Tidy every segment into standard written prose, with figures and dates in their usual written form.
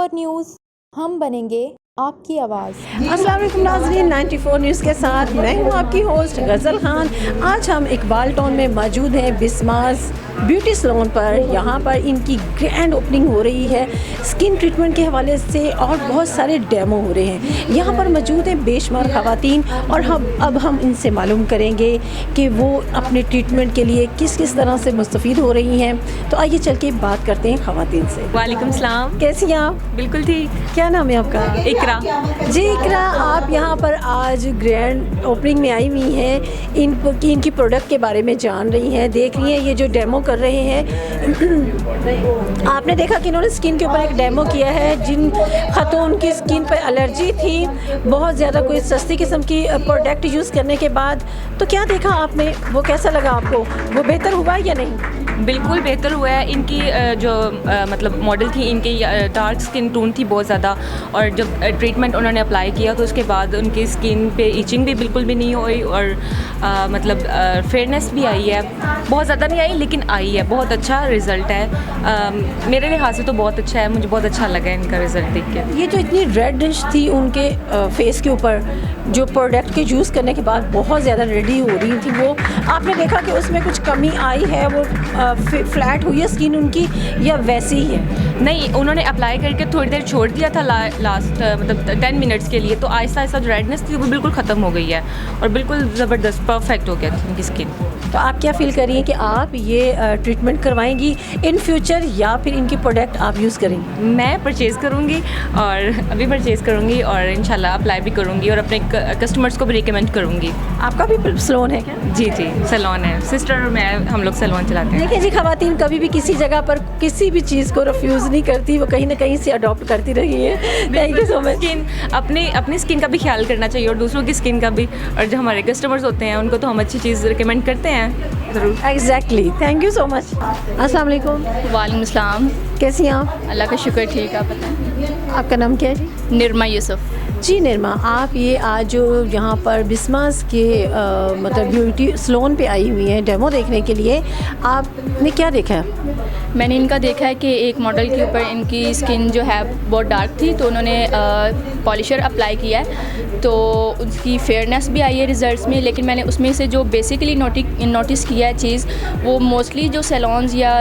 94 news, हम बनेंगे आपकी आवाज़। अस्सलाम वालेकुम नाज़रीन, 94 न्यूज़ के साथ मैं हूँ आपकी होस्ट गज़ल खान। आज हम इकबाल टाउन में मौजूद हैं बिस्मास ब्यूटी सैलून पर। यहाँ पर इनकी ग्रैंड ओपनिंग हो रही है। स्किन ट्रीटमेंट के हवाले से और बहुत सारे डेमो हो रहे हैं। यहाँ पर मौजूद हैं बेशुमार ख़वातीन और हम इनसे मालूम करेंगे कि वो अपने ट्रीटमेंट के लिए किस किस तरह से मुस्तफ़ीद हो रही हैं। तो आइए चल के बात करते हैं ख़वातीन से। वालेकुम सलाम। कैसी हैं आप? बिल्कुल ठीक। क्या नाम है आपका? इकरा। जी इकरा, आप यहाँ पर आज ग्रैंड ओपनिंग में आई हुई हैं। इनकी प्रोडक्ट के बारे में जान रही हैं, देख रही हैं ये जो डेमो कर रहे हैं। आपने देखा कि इन्होंने स्किन के ऊपर एक डेमो किया है। जिन खातून की स्किन पर एलर्जी थी बहुत ज़्यादा, कोई सस्ती किस्म की प्रोडक्ट यूज़ करने के बाद, तो क्या देखा आपने, वो कैसा लगा आपको? वो बेहतर हुआ या नहीं? बिल्कुल बेहतर हुआ है। इनकी जो मतलब मॉडल थी, इनकी डार्क स्किन टोन थी बहुत ज़्यादा, और जब ट्रीटमेंट उन्होंने अप्लाई किया तो उसके बाद उनकी स्किन पे इचिंग भी बिल्कुल भी नहीं हुई और मतलब फेयरनेस भी आई है। बहुत ज़्यादा नहीं आई लेकिन आई है। बहुत अच्छा रिज़ल्ट है। मेरे लिहाज से तो बहुत अच्छा है। मुझे बहुत अच्छा लगा इनका रिज़ल्ट देख के। ये जो इतनी रेडिश थी उनके फेस के ऊपर, जो प्रोडक्ट के यूज़ करने के बाद बहुत ज़्यादा रेडी हो रही थी, वो आपने देखा कि उसमें कुछ कमी आई है? वो फ्लैट हुई है स्किन उनकी या वैसी ही है? नहीं, उन्होंने अप्लाई करके थोड़ी देर छोड़ दिया था लास्ट मतलब 10 मिनट्स के लिए, तो आहिस्ता आहिस्ता जो रेडनेस थी वो बिल्कुल ख़त्म हो गई है और बिल्कुल ज़बरदस्त परफेक्ट हो गया थी उनकी स्किन। तो आप क्या फ़ील कर रही हैं कि आप ये ट्रीटमेंट करवाएंगी इन फ्यूचर या फिर इनकी प्रोडक्ट आप यूज़ करेंगी? मैं परचेज़ करूँगी और अभी परचेज़ करूँगी और इंशाल्लाह अप्लाई भी करूँगी और अपने कस्टमर्स को भी रिकमेंड करूँगी। आपका भी सैलून है क्या? जी जी, सैलून है। सिस्टर और मैं हम लोग सैलून चलाते हैं। देखिए जी, ख़वातीन कभी भी किसी जगह पर किसी भी चीज़ को रिफ्यूज़ नहीं करती, वो कहीं ना कहीं से अडॉप्ट करती रही है। Thank you so much. Skin अपनी स्किन का भी ख्याल करना चाहिए और दूसरों की स्किन का भी, और जो हमारे कस्टमर्स होते हैं उनको तो हम अच्छी चीज़ रिकमेंड करते हैं ज़रूर। Exactly, thank you so much. अस्सलाम वालेकुम। वालेकुम सलाम। कैसी हैं आप? अल्लाह का शुक्र, ठीक। आप बताएं। आपका नाम क्या है जी? निर्मा यूसुफ। जी निर्मा, आप ये आज जो यहाँ पर बिस्मास के मतलब ब्यूटी सैलून पे आई हुई हैं डेमो देखने के लिए, आपने क्या देखा है? मैंने इनका देखा है कि एक मॉडल के ऊपर इनकी स्किन जो है बहुत डार्क थी, तो उन्होंने पॉलिशर अप्लाई किया है तो उसकी फेयरनेस भी आई है रिज़ल्ट्स में। लेकिन मैंने उसमें से जो बेसिकली नोटिस किया है चीज़, वो मोस्टली जो सैलून्स या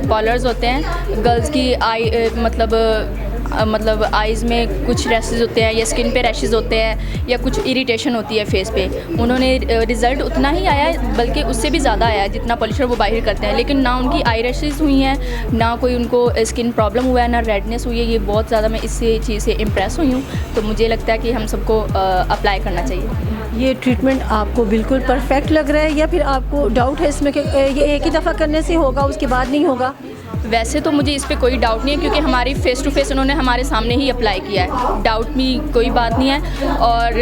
पार्लर्स होते हैं, गर्ल्स की आई मतलब आइज़ में कुछ रैशेज़ होते हैं या स्किन पे रैशेज़ होते हैं या कुछ इरिटेशन होती है फेस पे। उन्होंने रिज़ल्ट उतना ही आया है, बल्कि उससे भी ज़्यादा आया है जितना पॉलिशर वो बाहर करते हैं। लेकिन ना उनकी आई रैशेज़ हुई हैं, ना कोई उनको स्किन प्रॉब्लम हुआ है, ना रेडनेस हुई है। ये बहुत ज़्यादा मैं इससे चीज़ से इम्प्रेस हुई हूँ। तो मुझे लगता है कि हम सबको अप्लाई करना चाहिए। ये ट्रीटमेंट आपको बिल्कुल परफेक्ट लग रहा है या फिर आपको डाउट है इसमें कि ये एक ही दफ़ा करने से होगा, उसके बाद नहीं होगा? वैसे तो मुझे इस पे कोई डाउट नहीं है, क्योंकि हमारी फ़ेस टू फेस उन्होंने हमारे सामने ही अप्लाई किया है। डाउट में कोई बात नहीं है। और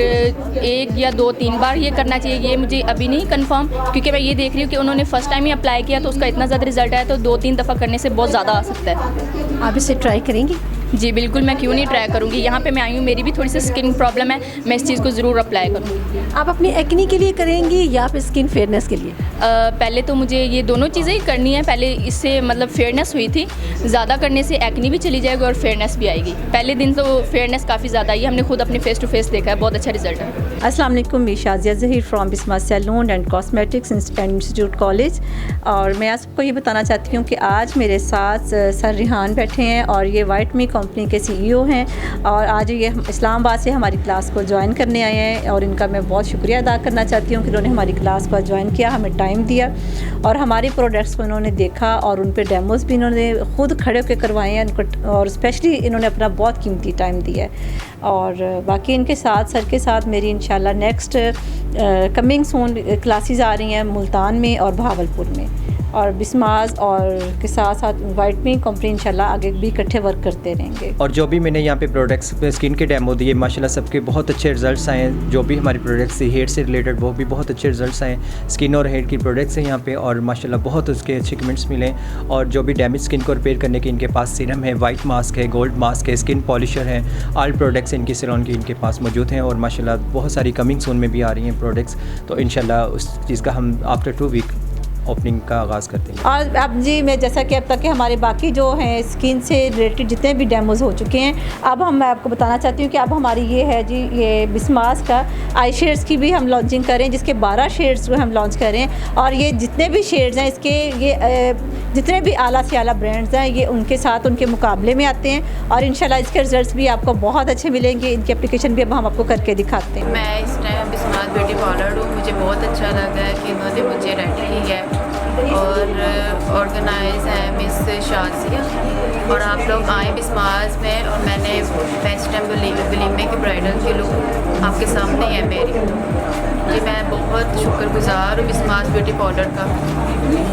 1 या 2-3 बार ये करना चाहिए, ये मुझे अभी नहीं कंफर्म, क्योंकि मैं ये देख रही हूँ कि उन्होंने फ़र्स्ट टाइम ही अप्लाई किया तो उसका इतना ज़्यादा रिजल्ट आया, तो 2-3 दफ़ा करने से बहुत ज़्यादा आ सकता है। आप इसे ट्राई करेंगी? जी बिल्कुल, मैं क्यों नहीं ट्राई करूँगी। यहाँ पे मैं आई हूँ, मेरी भी थोड़ी सी स्किन प्रॉब्लम है, मैं इस चीज़ को ज़रूर अप्लाई करूँगी। आप अपनी एक्नी के लिए करेंगी या फिर स्किन फेयरनेस के लिए? पहले तो मुझे ये दोनों चीज़ें ही करनी है। पहले इससे मतलब फेयरनेस हुई थी, ज़्यादा करने से एक्नी भी चली जाएगी और फेयरनेस भी आएगी। पहले दिन तो फेयरनेस काफ़ी ज़्यादा आई, हमने खुद अपने फेस टू फेस देखा है, बहुत अच्छा रिजल्ट है। अस्सलाम वालेकुम, मैं Shazia Zaheer from Bismas salon and cosmetics institute college. और मैं आज आपको ये बताना चाहती हूँ कि आज मेरे साथ सर रिहान बैठे हैं और ये वाइट मी कंपनी के CEO हैं, और आज ये इस्लामाबाद से हमारी क्लास को ज्वाइन करने आए हैं। और इनका मैं बहुत शुक्रिया अदा करना चाहती हूँ कि उन्होंने हमारी क्लास को ज्वाइन किया, हमें टाइम दिया और हमारे प्रोडक्ट्स को इन्होंने देखा और उन पे डेमोज़ भी इन्होंने खुद खड़े होकर करवाए हैं उनको, और स्पेशली इन्होंने अपना बहुत कीमती टाइम दिया है। और बाकी इनके साथ सर के साथ मेरी इंशाल्लाह नेक्स्ट कमिंग सून क्लासेस आ रही हैं मुल्तान में और भावलपुर में, और बिस्मास और के साथ साथ वाइट मी कंपनी इंशाल्लाह आगे भी इकट्ठे वर्क करते रहेंगे। और जो भी मैंने यहाँ पे प्रोडक्ट्स स्किन के डेमो दिए, माशाल्लाह सबके बहुत अच्छे रिजल्ट्स आए हैं। जो भी हमारी प्रोडक्ट्स थी हेयर से रिलेटेड, वो भी बहुत अच्छे रिजल्ट्स आए। स्किन और हेयर की प्रोडक्ट्स हैं यहाँ पे और माशाल्लाह बहुत उसके अच्छे कमेंट्स मिले। और जो भी डैमेज स्किन को रिपेयर करने के इनके पास सीरम है, वाइट मास्क है, गोल्ड मास्क है, स्किन पॉलिशर है, ऑल प्रोडक्ट्स इनकी सैलून की इनके पास मौजूद हैं। और माशाल्लाह बहुत सारी कमिंग सून में भी आ रही हैं प्रोडक्ट्स, तो इंशाल्लाह उस चीज़ का हम आफ्टर 2 वीक ओपनिंग का आगाज़ करते हैं। और अब जी मैं जैसा कि अब तक के हमारे बाकी जो हैं स्किन से रिलेटेड जितने भी डेमोज़ हो चुके हैं, अब मैं आपको बताना चाहती हूँ कि अब हमारी ये है जी, ये बिस्मास का आई शेड्स की भी हम लॉन्चिंग करें, जिसके 12 शेड्स हम लॉन्च करें। और ये जितने भी शेड्स हैं इसके, ये जितने भी आला से आला ब्रांड्स हैं, ये उनके साथ उनके मुकाबले में आते हैं और इंशाल्लाह इसके रिजल्ट्स भी आपको बहुत अच्छे मिलेंगे। इनकी एप्लीकेशन भी अब हम आपको करके दिखाते हैं। मैं इस टाइम बिस्मास ब्यूटी पार्लर हूँ। मुझे बहुत अच्छा लगा है कि इन्होंने मुझे रेडी की है और ऑर्गेनाइज है मिस शाजिया। और आप लोग आए बिस्मास में, और मैंने फर्स्ट टाइम वलीमे की ब्राइडल की लुक आपके सामने है मेरी जी। मैं बहुत शुक्रगुजार हूँ बिस्मास ब्यूटी पार्लर का।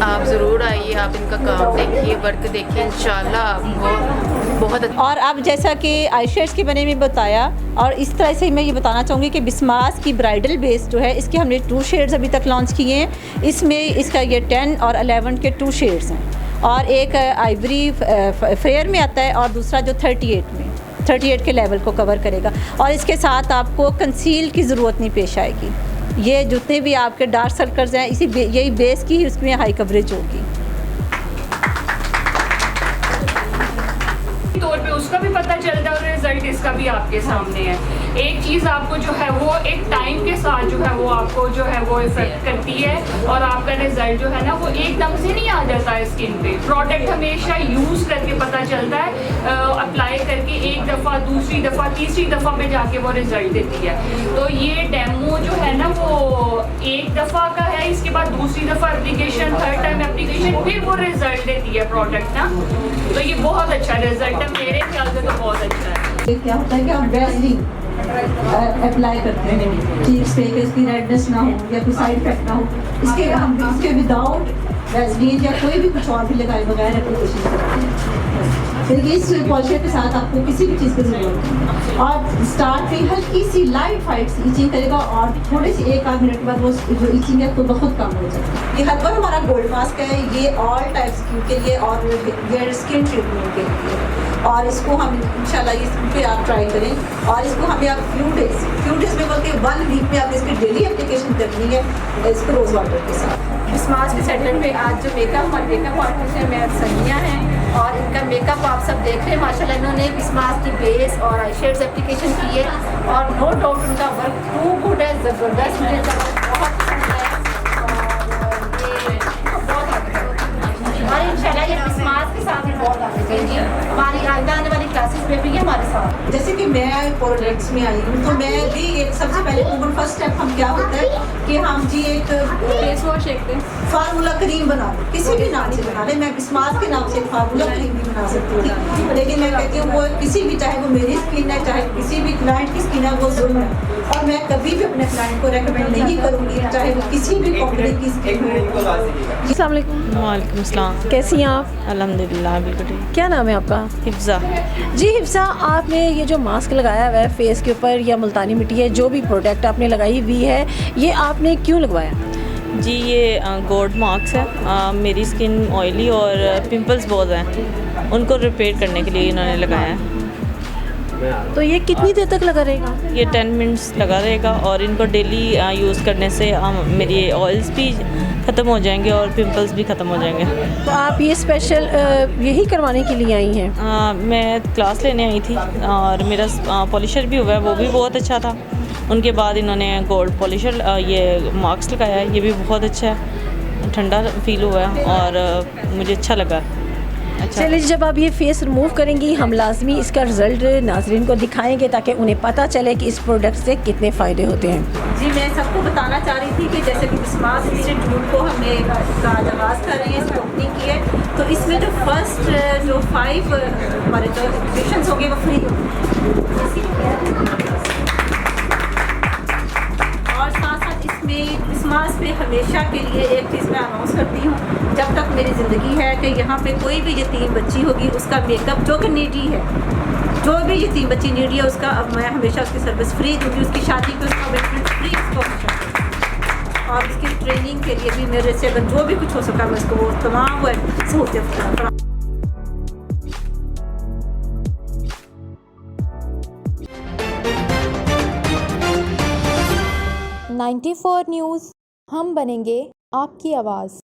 आप ज़रूर आइए, आप इनका काम देखिए, वर्क देखिए, इंशाल्लाह आपको बहुत अच्छा। और अब जैसा कि आई शेड्स के बारे में बताया, और इस तरह से मैं ये बताना चाहूँगी कि बिस्मास की ब्राइडल बेस जो है इसके हमने 2 शेड्स अभी तक लॉन्च किए हैं। इसमें इसका ये 10 और 11 के 2 शेड्स हैं, और एक आइवरी फेयर में आता है और दूसरा जो 38 के लेवल को कवर करेगा। और इसके साथ आपको कंसील की ज़रूरत नहीं पेश आएगी। ये जितने भी आपके डार्क सर्कल्स हैं यही बेस की ही उसमें हाई कवरेज होगी। तौर पे उसका भी पता चलता है और रिजल्ट इसका भी आपके सामने है। एक चीज़ आपको जो है वो एक टाइम के साथ जो है वो आपको जो है वो इफेक्ट करती है, और आपका रिजल्ट जो है ना वो एकदम से नहीं आ जाता है स्किन पे। प्रोडक्ट हमेशा यूज़ करके पता चलता है, अप्लाई करके एक दफ़ा, दूसरी दफ़ा, तीसरी दफ़ा में जाके वो रिजल्ट देती है। तो ये डेमो जो है ना वो एक दफ़ा का है, इसके बाद दूसरी दफ़ा एप्लीकेशन, थर्ड टाइम एप्लीकेशन, फिर वो रिजल्ट देती है प्रोडक्ट ना। तो ये बहुत अच्छा रिजल्ट है, मेरे ख्याल से तो बहुत अच्छा है। क्या होता है कि हम वैसलीन अप्लाई करते हैं चीक्स पे कि इसकी रेडनेस ना हो या कोई साइड इफेक्ट ना हो, इसके विदाउट वैसलीन या कोई भी कुछ और भी लगाए बगैर एप्लीकेशन करते हैं। देखिए इस पॉलिशर के साथ आपको किसी भी चीज़ की ज़रूरत नहीं, और स्टार्ट में हल्की सी लाइट फाइट सी ईचिंग करेगा और थोड़े से 1-8 मिनट बाद वो जो ईचिंग है खुद ब खुद कम हो जाएगी। ये हर्बल हमारा गोल्ड मास्क है, ये ऑल टाइप स्किन के लिए और हेयर स्किन ट्रीटमेंट के लिए, और इसको हम इंशाल्लाह इस पे आप ट्राई करें। और इसको हमें आप फ्यू डेज में बोल के 1 वीक में आप इसकी डेली एप्लीकेशन करनी है इसको रोज़ वाटर के साथ। बिस्मास के सेंटर पे आज जो मेकअप आर्टिस्ट है मैं सनिया है, और इनका मेकअप आप सब देख रहे हैं। माशाल्लाह इन्होंने बिस्मास की बेस और आई शेड्स एप्लीकेशन की है, और नो डाउट उनका वर्क टू गुड है, ज़बरदस्त। मुझे बहुत पसंद है, और इंशाल्लाह ये बिस्मास के साथ भी बहुत आगे जाएंगी। हमारी आने वाली क्लासेस में भी ये हमारे साथ। जैसे कि मैं प्रोडक्ट्स में आई हूँ, तो मैं भी एक सबसे पहले फर्स्ट स्टेप हम क्या होता है कि हम जी एक फेस वॉश, एक फार्मूला क्रीम बना लें, किसी भी नाम से बना लें। मैं बिस्मास के नाम से एक फार्मूला क्रीम भी बना सकती हूँ, लेकिन मैं कहती हूँ वो किसी भी, चाहे वो मेरी स्किन है चाहे किसी भी क्लाइंट की स्किन है, वो जुल्म है। और मैं कभी भी अपने क्लाइंट को रेकमेंड नहीं करूँगी, चाहे वो किसी भी कंपनी की स्किन हो। अस्सलाम वालेकुम। वालेकुम अस्सलाम। कैसी हैं आप? अल्हम्दुलिल्लाह बिल्कुल ठीक। क्या नाम है आपका? हिफ्ज़ा। जी हिफ्सा, आपने ये जो मास्क लगाया हुआ है फेस के ऊपर, या मुल्तानी मिट्टी है, जो भी प्रोडक्ट आपने लगाई हुई है, ये आपने क्यों लगवाया? जी ये गोल्ड मार्क्स है। मेरी स्किन ऑयली और पिंपल्स बहुत हैं, उनको रिपेयर करने के लिए इन्होंने लगाया है। तो ये कितनी देर तक लगा रहेगा? ये 10 मिनट्स लगा रहेगा, और इनको डेली यूज़ करने से मेरी ऑयल्स भी ख़त्म हो जाएंगे और पिंपल्स भी ख़त्म हो जाएंगे। तो आप ये स्पेशल यही करवाने के लिए आई हैं? मैं क्लास लेने आई थी, और मेरा पॉलिशर भी हुआ है, वो भी बहुत अच्छा था। उनके बाद इन्होंने गोल्ड पॉलिशर ये मार्क्स लगाया है, ये भी बहुत अच्छा है, ठंडा फील हुआ है और मुझे अच्छा लगा। अच्छा। चलिए, जब आप ये फेस रिमूव करेंगी हम लाजमी इसका रिज़ल्ट नाजरीन को दिखाएंगे, ताकि उन्हें पता चले कि इस प्रोडक्ट से कितने फ़ायदे होते हैं। जी मैं सबको बताना चाह रही थी कि जैसे कि बिस्मास इंस्टीट्यूट को हमने इसका आगाज़ कर रही है, इसकी ओपनिंग की है, तो इसमें जो फर्स्ट जो 5 हमारे जो एप्लीकेशन होंगे वो फ्री होंगे। और साथ साथ इसमें बिस्मास पे हमेशा के लिए एक चीज़ मैं अनाउंस करती हूँ, जब तक मेरी ज़िंदगी है, कि यहाँ पे कोई भी यतीम बच्ची होगी उसका मेकअप जो कि नीडी है, जो भी यतीम बच्ची नीडी है उसका, अब मैं हमेशा उसकी सर्विस फ्री दूँगी। उसकी शादी पे उसका वेटमेंट फ्री उसको, और इसकी ट्रेनिंग के लिए भी मेरे से अगर जो भी कुछ हो सका मैं उसको वो तमाम वो सहूलियत 94 न्यूज़, हम बनेंगे आपकी आवाज़।